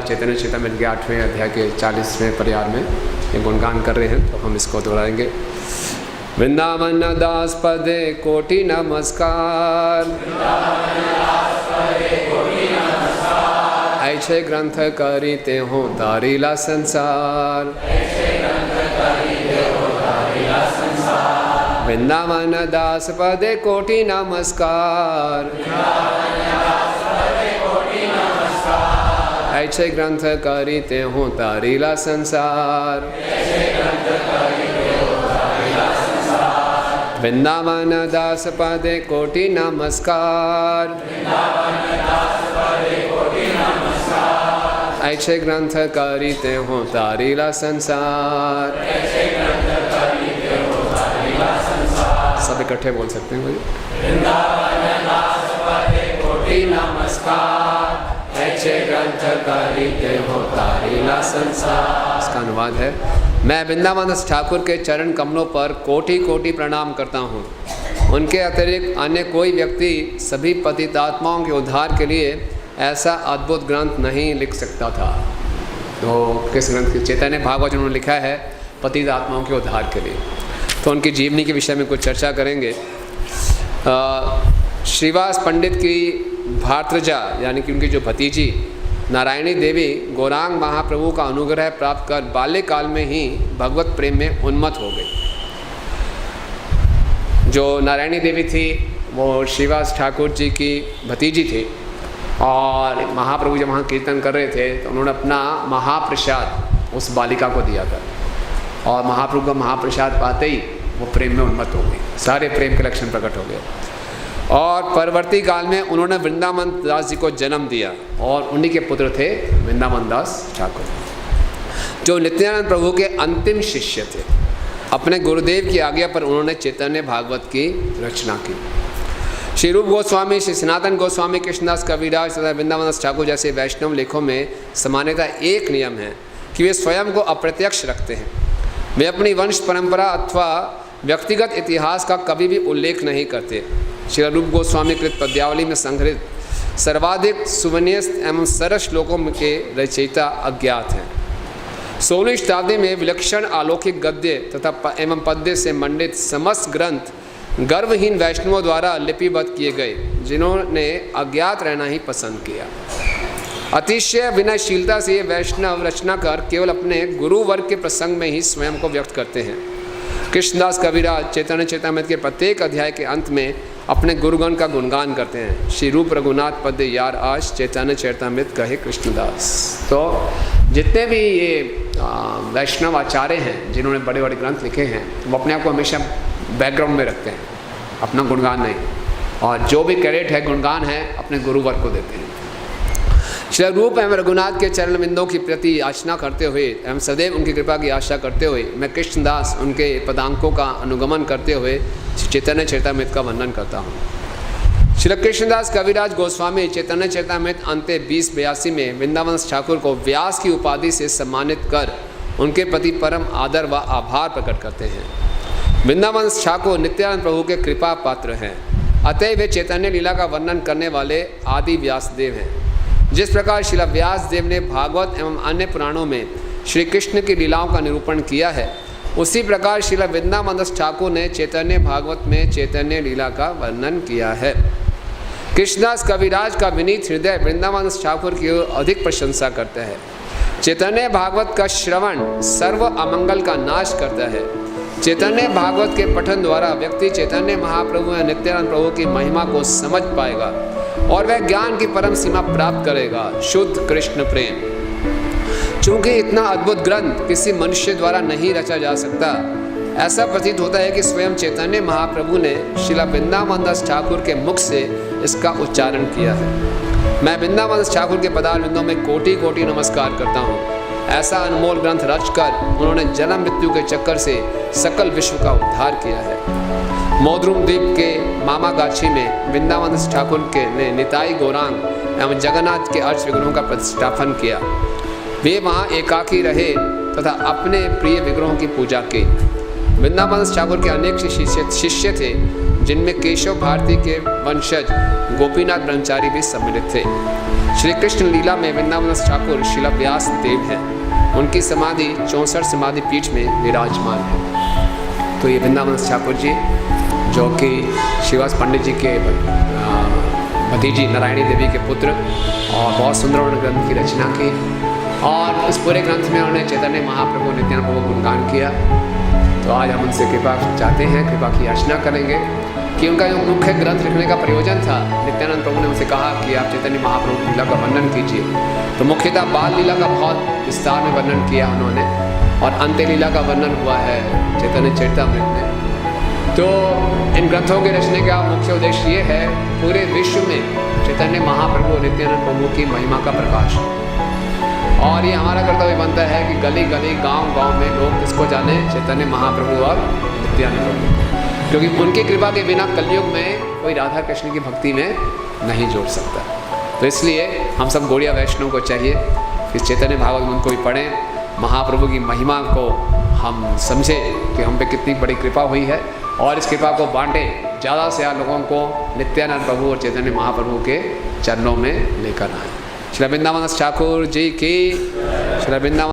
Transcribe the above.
चैतन्य चेतामृत के 8वें अध्याय के 40वें पर्याय में ये गुणगान कर रहे हैं, तो हम इसको दोहराएंगे। वृंदावन दास पदे कोटि नमस्कार, ऐसे ग्रंथ करीते हो तारीला संसार। वृंदावन दास पदे कोटि नमस्कार, ऐसे ग्रंथ करीते हो तारीला संसार। वृंदावन दास पदे कोटि नमस्कार, ऐसे ग्रंथ करीते हो तारीला संसार। सब इकट्ठे बोल सकते हैं भाई। वृंदावन दास पदे कोटि नमस्कार, ऐसे ग्रंथ करीते हो तारीला संसार। इसका अनुवाद है, मैं वृंदावन दास ठाकुर के चरण कमलों पर कोटि कोटि प्रणाम करता हूँ। उनके अतिरिक्त अन्य कोई व्यक्ति सभी पतितात्माओं के उद्धार के लिए ऐसा अद्भुत ग्रंथ नहीं लिख सकता था। तो किस ग्रंथ की? चैतन्य भागवत उन्होंने लिखा है पतित आत्माओं के उद्धार के लिए। तो उनकी जीवनी के विषय में कुछ चर्चा करेंगे। श्रीवास पंडित की भार्तृजा यानी कि उनकी जो भतीजी नारायणी देवी गौरांग महाप्रभु का अनुग्रह प्राप्त कर बाल्यकाल में ही भगवत प्रेम में उन्मत्त हो गई। जो नारायणी देवी थी वो श्रीवास ठाकुर जी की भतीजी थी, और महाप्रभु जब वहाँ कीर्तन कर रहे थे तो उन्होंने अपना महाप्रसाद उस बालिका को दिया था, और महाप्रभु का महाप्रसाद पाते ही वो प्रेम में उन्मत्त हो गई। सारे प्रेम के लक्षण प्रकट हो गए। और परवर्ती काल में उन्होंने वृंदावन दास जी को जन्म दिया, और उन्हीं के पुत्र थे वृंदावन दास ठाकुर, जो नित्यानंद प्रभु के अंतिम शिष्य थे। अपने गुरुदेव की आज्ञा पर उन्होंने चैतन्य भागवत की रचना की। श्री रूप गोस्वामी, श्री सनातन गोस्वामी, कृष्णदास कविराज तथा वृंदावन दास ठाकुर जैसे वैष्णव लेखों में सामान्यतः एक नियम है कि वे स्वयं को अप्रत्यक्ष रखते हैं। वे अपनी वंश परंपरा अथवा व्यक्तिगत इतिहास का कभी भी उल्लेख नहीं करते। श्री रूप गोस्वामी कृत पद्यावली में संग्रहित सर्वाधिक सुवन्यस्त एवं सरल श्लोकों के रचयिता अज्ञात हैं। 16वीं शताब्दी में विलक्षण अलौकिक गद्य तथा एवं पद्य से मंडित समस्त ग्रंथ गर्वहीन वैष्णवों द्वारा लिपिबद्ध किए गए, जिन्होंने अज्ञात रहना ही पसंद किया। अतिशय विनयशीलता से ये वैष्णव रचनाकार केवल अपने गुरु वर्ग के प्रसंग में ही स्वयं को व्यक्त करते हैं। कृष्णदास कविराज चैतन्य चेतामृत के प्रत्येक अध्याय के अंत में अपने गुरुगण का गुणगान करते हैं। श्री रूप रघुनाथ पद यार आश चैतन्य चेतामृत कहे कृष्णदास। तो जितने भी ये वैष्णव आचार्य हैं जिन्होंने बड़े बड़े ग्रंथ लिखे हैं, वो अपने आप को हमेशा बैकग्राउंड में रखते हैं, अपना गुणगान नहीं, और जो भी क्रेडिट है गुणगान है अपने गुरु वर्ग को देते हैं। श्री रूप एवं रघुनाथ के चरण बिंदों की प्रति याचना करते हुए एवं सदैव उनकी कृपा की आशा करते हुए मैं कृष्णदास उनके पदांकों का अनुगमन करते हुए चैतन्य चेतामृत का वर्णन करता हूँ। श्री कृष्णदास कविराज गोस्वामी चैतन्य चेतामृत अंत्य 2082 में वृंदावन ठाकुर को व्यास की उपाधि से सम्मानित कर उनके प्रति परम आदर व आभार प्रकट करते हैं। वृंदावन ठाकुर नित्यानंद प्रभु के कृपा पात्र हैं, अतः वे चैतन्य लीला का वर्णन करने वाले आदि व्यासदेव हैं। जिस प्रकार श्रील व्यास देव ने भागवत एवं अन्य पुराणों में श्री कृष्ण की लीलाओं का निरूपण किया है, उसी प्रकार श्रील वृंदावन दास ठाकुर ने चैतन्य भागवत में चैतन्य लीला का वर्णन किया है। कृष्णदास कविराज का विनीत हृदय वृंदावन दास ठाकुर की अधिक प्रशंसा करता है। चैतन्य भागवत का श्रवण सर्व अमंगल का नाश करता है। चैतन्य भागवत के पठन द्वारा व्यक्ति चैतन्य महाप्रभु या नित्यानंद प्रभु की महिमा को समझ पाएगा और वह ज्ञान की परम सीमा प्राप्त करेगा, शुद्ध कृष्ण प्रेम। चूंकि इतना अद्भुत ग्रंथ किसी मनुष्य द्वारा नहीं रचा जा सकता, ऐसा प्रतीत होता है कि स्वयं चैतन्य महाप्रभु ने श्रील वृंदावन दास ठाकुर के मुख से इसका उच्चारण किया है। मैं वृंदावन दास ठाकुर के पदार बिंदों में कोटि कोटि नमस्कार करता हूँ। ऐसा अनमोल ग्रंथ रचकर उन्होंने जन्म मृत्यु के चक्कर से सकल विश्व का उद्धार किया है। मोद्रुम द्वीप के मामा गाछी में वृंदावन दास ठाकुर के ने निताई गौरांग एवं जगन्नाथ के अर्च विग्रहों का प्रतिष्ठापन किया। वे वहाँ एकाकी रहे तथा अपने प्रिय विग्रहों की पूजा की। वृंदावन दास ठाकुर के अनेक शिष्य थे जिनमें केशव भारती के वंशज गोपीनाथ ब्रह्मचारी भी सम्मिलित थे। श्री कृष्ण लीला में वृंदावन ठाकुर शिला व्यास देव है। उनकी समाधि 64 समाधि पीठ में विराजमान है। तो ये वृंदावन ठाकुर जी जो कि श्रीवास पंडित जी के भतीजी नारायणी देवी के पुत्र, और बहुत सुंदर उन्होंने ग्रंथ की रचना की, और इस पूरे ग्रंथ में उन्होंने चैतन्य महाप्रभु नित्यानंद प्रभु को गुणगान किया। तो आज हम उनसे कृपा चाहते हैं, कृपा की याचना करेंगे कि उनका जो मुख्य ग्रंथ लिखने का प्रयोजन था, नित्यानंद प्रभु ने उनसे कहा कि आप चैतन्य महाप्रभु लीला का वर्णन कीजिए। तो मुख्यतः बाल लीला का बहुत विस्तार में वर्णन किया उन्होंने, और अंत्य लीला का वर्णन हुआ है चैतन्य चरितामृत में। तो इन ग्रंथों के रचने का मुख्य उद्देश्य ये है पूरे विश्व में चैतन्य महाप्रभु नित्यानंद प्रभु की महिमा का प्रकाश, और ये हमारा कर्तव्य बनता है कि गली गली गांव गांव में लोग किसको जाने, चैतन्य महाप्रभु और नित्यानंद प्रभु, क्योंकि उनकी कृपा के बिना कलयुग में कोई राधा कृष्ण की भक्ति में नहीं जोड़ सकता। तो इसलिए हम सब गौड़िया वैष्णव को चाहिए कि चैतन्य भागवत को भी पढ़ें, महाप्रभु की महिमा को हम समझें कि हम पे कितनी बड़ी कृपा हुई है, और इस कृपा को बांटें, ज़्यादा से ज़्यादा लोगों को नित्यानंद प्रभु और चैतन्य महाप्रभु के चरणों में लेकर आए। श्री वृंदावन ठाकुर जी की, श्री वृंदावन